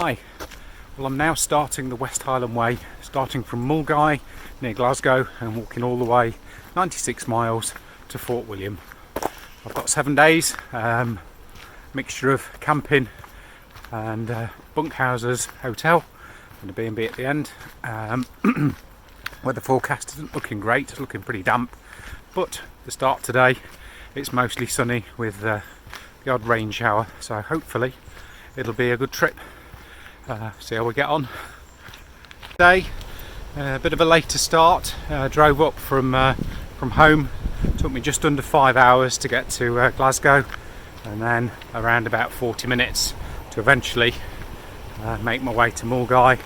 Hi, well I'm now starting the West Highland Way, starting from Milngavie near Glasgow and walking all the way 96 miles to Fort William. I've got 7 days, mixture of camping and bunkhouses, hotel and a B&B at the end. Weather forecast isn't looking great, it's looking pretty damp, but the start today it's mostly sunny with the odd rain shower, so hopefully it'll be a good trip. See how we get on. Today, a bit of a later start. Drove up from home. Took me just under 5 hours to get to Glasgow, and then around about 40 minutes to eventually make my way to Milngavie.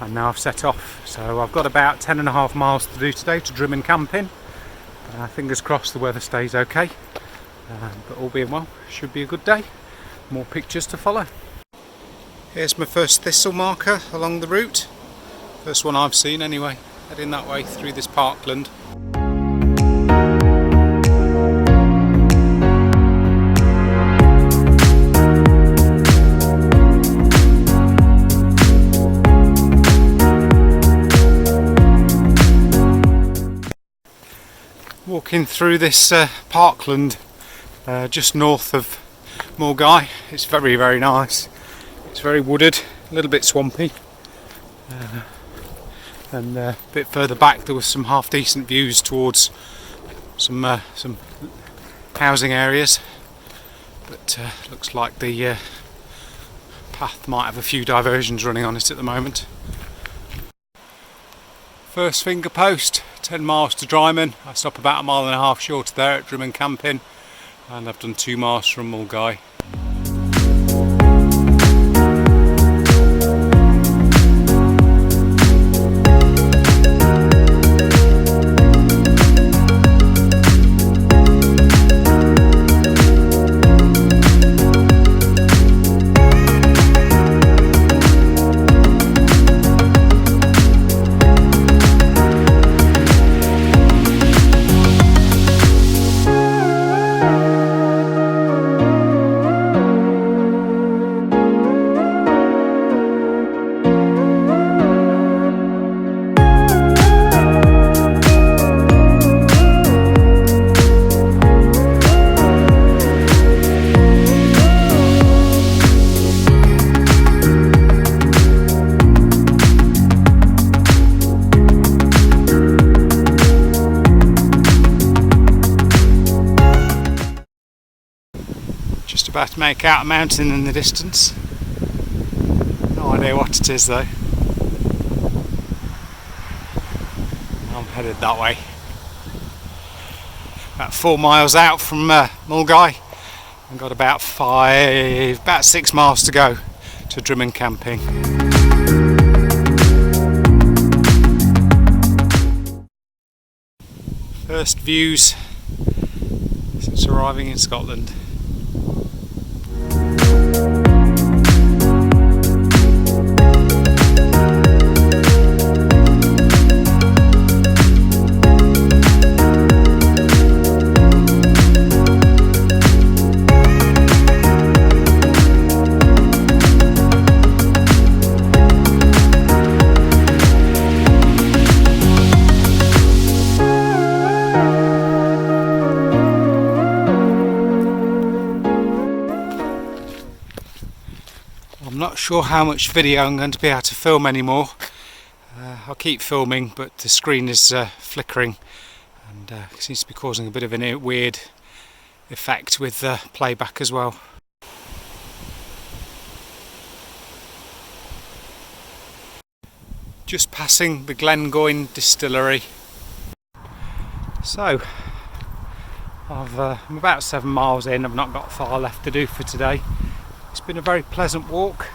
And now I've set off. So I've got about 10.5 miles to do today to Drymen Camping. Fingers crossed the weather stays okay. But all being well, should be a good day. More pictures to follow. Here's my first thistle marker along the route. First one I've seen anyway, heading that way through this parkland. Walking through this parkland just north of Milngavie. It's very, very nice. It's very wooded, a little bit swampy, and a bit further back there was some half decent views towards some housing areas, but looks like the path might have a few diversions running on it at the moment. First finger post, 10 miles to Drymen. I stop about 1.5 miles short there at Drymen Camping, and I've done 2 miles from Milngavie. Just about to make out a mountain in the distance. No idea what it is though. I'm headed that way. About 4 miles out from Milngavie. I've got about 6 miles to go to Drymen Camping. First views since arriving in Scotland. I'm not sure how much video I'm going to be able to film anymore. I'll keep filming, but the screen is flickering and seems to be causing a bit of a weird effect with the playback as well. Just passing the Glengoyne distillery. So I'm about 7 miles in. I've not got far left to do for today. It's been a very pleasant walk,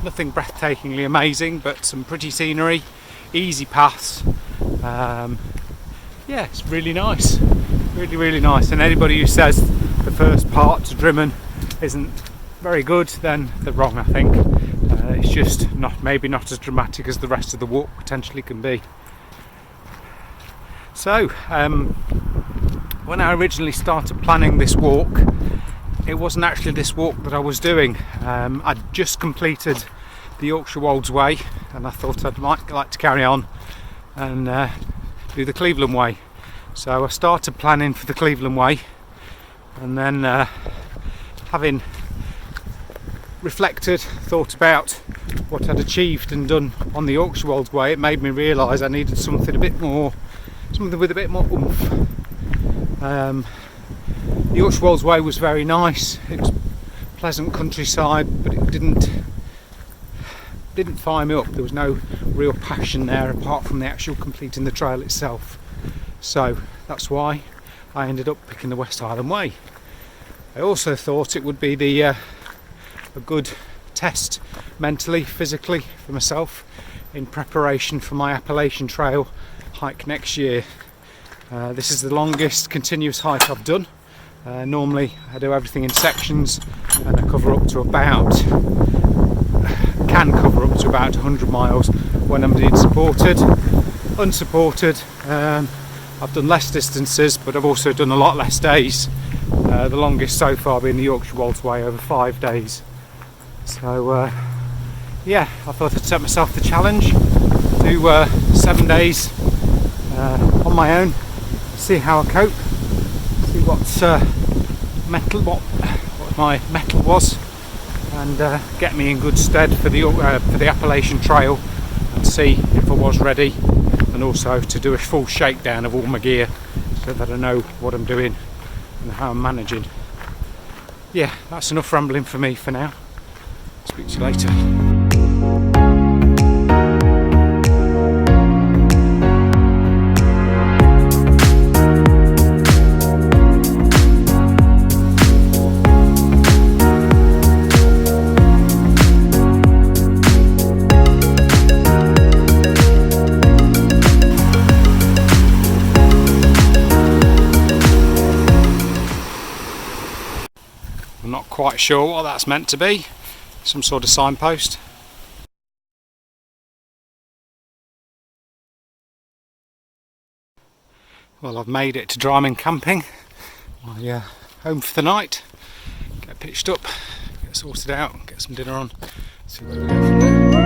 nothing breathtakingly amazing, but some pretty scenery, easy paths. Yeah, it's really nice, really nice. And anybody who says the first part to Drymen isn't very good, then they're wrong, I think. It's just maybe not as dramatic as the rest of the walk potentially can be. So, when I originally started planning this walk, it wasn't actually this walk that I was doing. I'd just completed the Yorkshire Wolds Way, and I thought I might like to carry on and do the Cleveland Way. So I started planning for the Cleveland Way, and then having reflected, thought about what I'd achieved and done on the Yorkshire Wolds Way, it made me realise I needed something with a bit more oomph. The Yorkshire Wolds Way was very nice. It was pleasant countryside, but it didn't fire me up. There was no real passion there apart from the actual completing the trail itself. So that's why I ended up picking the West Highland Way. I also thought it would be a good test mentally, physically for myself in preparation for my Appalachian Trail hike next year. This is the longest continuous hike I've done. Normally I do everything in sections, and I can cover up to about 100 miles when I'm being supported. Unsupported, I've done less distances, but I've also done a lot less days. The longest so far being the Yorkshire Wolds Way, over 5 days. So yeah, I thought I'd set myself the challenge, do 7 days on my own, see how I cope, see what my mettle was, and get me in good stead for the Appalachian Trail, and see if I was ready, and also to do a full shakedown of all my gear so that I know what I'm doing and how I'm managing. Yeah, that's enough rambling for me for now. Speak to you later. I'm not quite sure what that's meant to be. Some sort of signpost. Well, I've made it to Drymen Camping. My home for the night. Get pitched up, get sorted out, get some dinner on. See where we go from there.